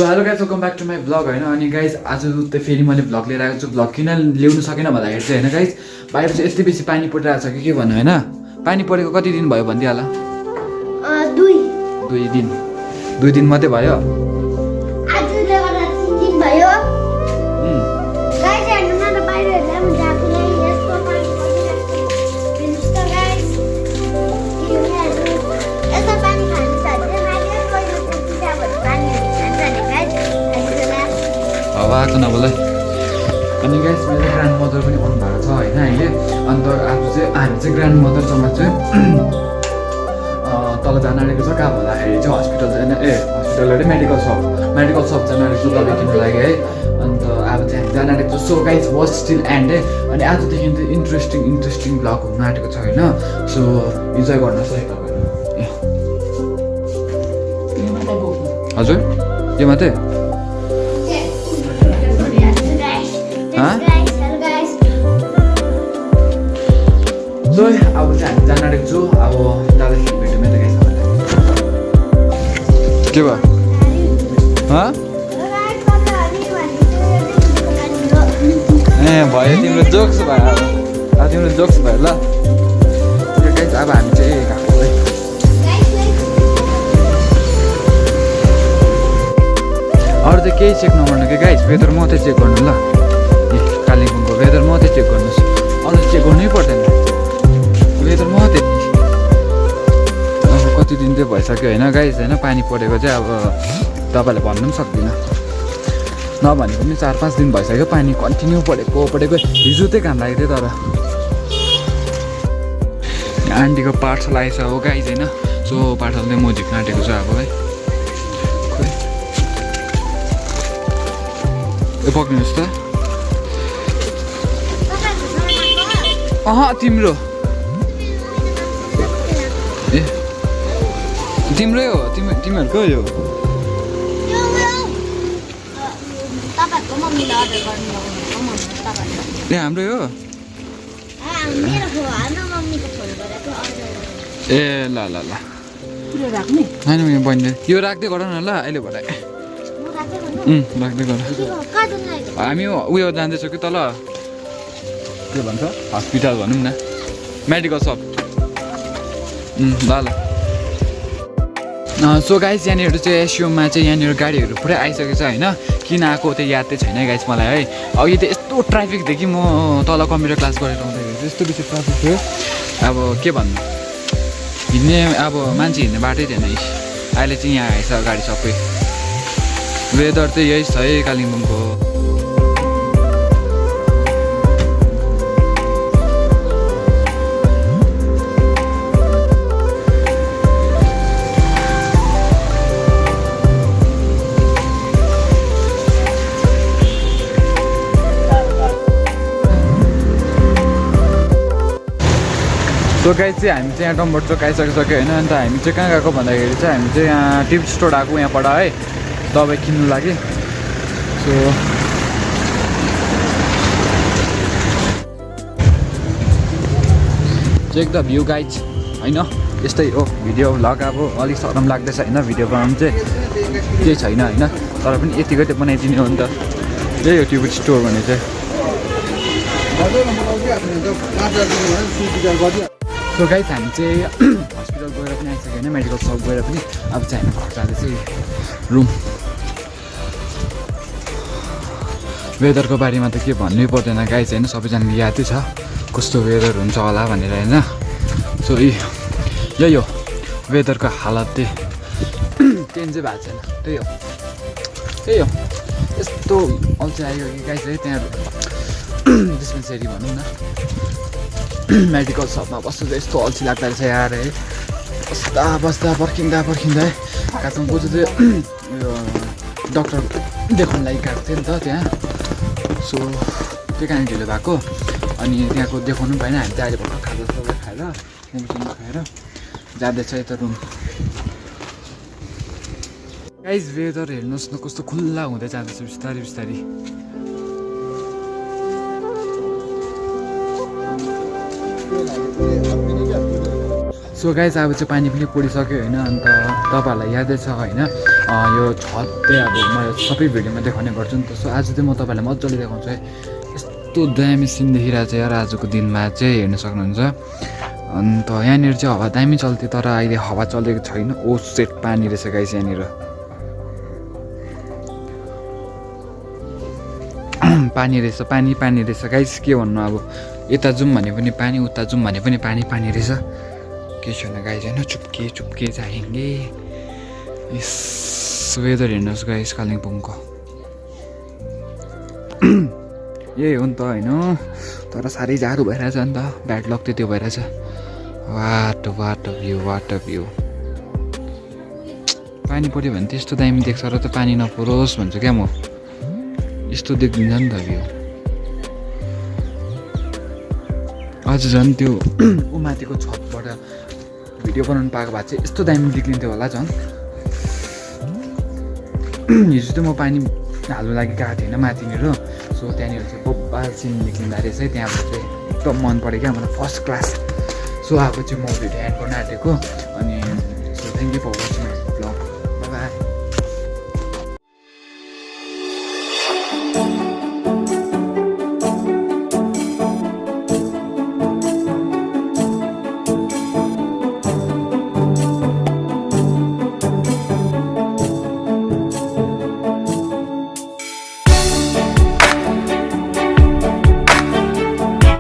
So hello guys welcome back to my blog होइन अनि guys आज चाहिँ फेरि मैले भ्लग लिएर आएको छु भ्लग किन ल्याउनु सकेन भन्दाखेरि चाहिँ होइन गाइज बाहिर चाहिँ यति बेसी पानी परिरहेको छ कि के भन्नु होइन पानी परेको कति दिन भयो भनिदिइहाल 2 दिन मात्रै भयो आएको नबोला अनि गाइस मेरो ग्रान्ड मदर पनि आउनु भएको छ होइन अहिले अन्त आज चाहिँ हामी चाहिँ ग्रान्ड मदरसँग चाहिँ तल जान आँटेको छ कहाँ भन्दाखेरि चाहिँ हस्पिटल जाने हस्पिटल अरे मेडिकल सप जान आँटेको छु दबाई किन्नु लागि है अन्त अब चाहिँ हामी जान आँटेको छ so guys watch still and है अनि आजदेखि चाहिँ इन्ट्रेस्टिङ ब्लग हुनु आँटेको छ होइन सो इन्जोय गर्नुहोस् है तपाईँहरू हजुर के मात्रै सो अब चाहिँ हामी जान आँटेको छु अब दादाखेरि भेट्यौँ त गाइस के भयो ए भयो तिम्रो जोक्स भयो अब तिम्रो जोक्स भयो ल गाइस अब हामी चाहिँ गएको है अरू चाहिँ केही चेक नगर्नु कि गाइस वेदर मात्रै चेक गर्नु ल कालिम्पोङको वेदर मात्रै चेक गर्नुहोस् अरू चेक गर्नै पर्दैन वेदर मात्रै अब कति दिन चाहिँ भइसक्यो होइन गाइस होइन पानी परेको चाहिँ अब तपाईँलाई भन्नु पनि सक्दिनँ नभनेको पनि 4-5 दिन भइसक्यो पानी कन्टिन्यू परेको हिजो चाहिँ घाम लागेको थियो तर आन्टीको पाठशाला आएछ हो गाइस होइन सो पाठशाला चाहिँ म झिक्न आँटेको छु अब है ए पक्रिनुहोस् त तिम्रो ए तिम्रै हो तिमीहरूकै हो ए हाम्रै हो ए ल ल ल होइन यहाँ बहिनी यो राख्दै गर न ल अहिले भएर राख्दै गर हामी उयो जाँदैछौँ कि तल के भन्छ हस्पिटल भनौँ न मेडिकल सप ल ल सो गाइस यहाँनिर चाहिँ एसयुमा चाहिँ यहाँनिर गाडीहरू पुरै आइसकेको छ होइन किन आएको त्यो याद चाहिँ छैन गाइस मलाई है अघि त यस्तो ट्राफिक थियो कि म तल कम्प्युटर क्लास गरेर आउँदाखेरि यस्तो बेसी ट्राफिक थियो अब के भन्नु हिँड्ने अब मान्छे हिँड्ने बाटै थिएन अहिले चाहिँ यहाँ आएछ गाडी सबै वेदर चाहिँ यही छ है कालिम्पोङको सो गाइस चाहिँ हामी चाहिँ यहाँ डम्बर चोक आइसकिसक्यो होइन अन्त हामी चाहिँ कहाँ गएको भन्दाखेरि चाहिँ हामी चाहिँ यहाँ टिप स्टोर आएको यहाँबाट है दबाई किन्नु लागि so check the view guys होइन यस्तै हो भिडियो भ्लग अब अलिक सरम लाग्दैछ होइन भिडियो बनाउनु चाहिँ केही छैन होइन तर पनि यतिकै त बनाइदिने हो नि त त्यही हो टिप स्टोर भने चाहिँ सो गाइस हामी चाहिँ हस्पिटल गएर पनि आइसक्यो होइन मेडिकल सप गएर पनि अब चाहिँ हामी घर जाँदैछ रुम वेदरको बारेमा त के भन्नै पर्दैन गाइस होइन सबैजनाले यादै छ कस्तो वेदर हुन्छ होला भनेर होइन सो यही हो वेदरको हालत चाहिँ चेन्ज चाहिँ भएको छैन त्यही हो यस्तो अल्छी आयो कि गाइस है त्यहाँ डिस्पेन्सरी भनौँ न मेडिकल सपमा बस्नु चाहिँ यस्तो अल्छी लाग्दो रहेछ यार है बस्दा पर्खिँदा है काठमाडौँ बोजू चाहिँ उयो डक्टर देखाउनु लागि गएको थियो नि त त्यहाँ सो त्यो कारण ढिलो भएको अनि त्यहाँको देखाउनु भएन हामी चाहिँ अहिले भर्खर खाजा खाएर मोमो खाएर जाँदैछ यता रुम गाइस वेदर हेर्नुहोस् न कस्तो खुल्ला हुँदै जाँदैछ बिस्तारै सो गाइस अब चाहिँ पानी पनि परिसक्यो होइन अन्त तपाईँहरूलाई यादै छ होइन यो छत चाहिँ अब म सबै भिडियोमा देखाउने गर्छु नि त। सो आज चाहिँ म तपाईँलाई मजाले देखाउँछु है। यस्तो दामी सिन देखिरहेको छ यार आजको दिनमा चाहिँ, हेर्न सक्नुहुन्छ। अन्त यहाँनिर चाहिँ हावा दामी चल्थ्यो, तर अहिले हावा चलेको छैन। ओ सेट पानी रहेछ गाइस यहाँनिर, पानी रहेछ, पानी रहेछ गाइस। के भन्नु अब, यता जाउँ भने पनि पानी, उता जाउँ भने पनि पानी रहेछ। के छैन गाइस होइन, चुप्के जाएंगे। यस वेदर हेर्नुहोस् गाइस कालिम्पोङको, यही हो नि त होइन। तर साह्रै जाडो भइरहेछ नि त, ब्याड लक त्यो भइरहेछ। What a view. पानी पऱ्यो भने त्यस्तो दामी देख्छ र त पानी नपरोस् भन्छु क्या म। यस्तो देखिन्छ नि त भ्यू। अझ झन् त्यो माथिको छतबाट भिडियो बनाउनु पाएको भए चाहिँ यस्तो दामी देखिन्थ्यो होला झन्। हिजो चाहिँ म पानी हाल्नु लागि गएको थिएन माथिनिर। सो त्यहाँनिर चाहिँ बब्बाल सिन निक्लिँदो रहेछ है। त्यहाँबाट चाहिँ एकदम मन पऱ्यो क्या मलाई, फर्स्ट क्लास। सो अब चाहिँ म भिडियो एड गर्न आँटेको। अनि so thank you for watching.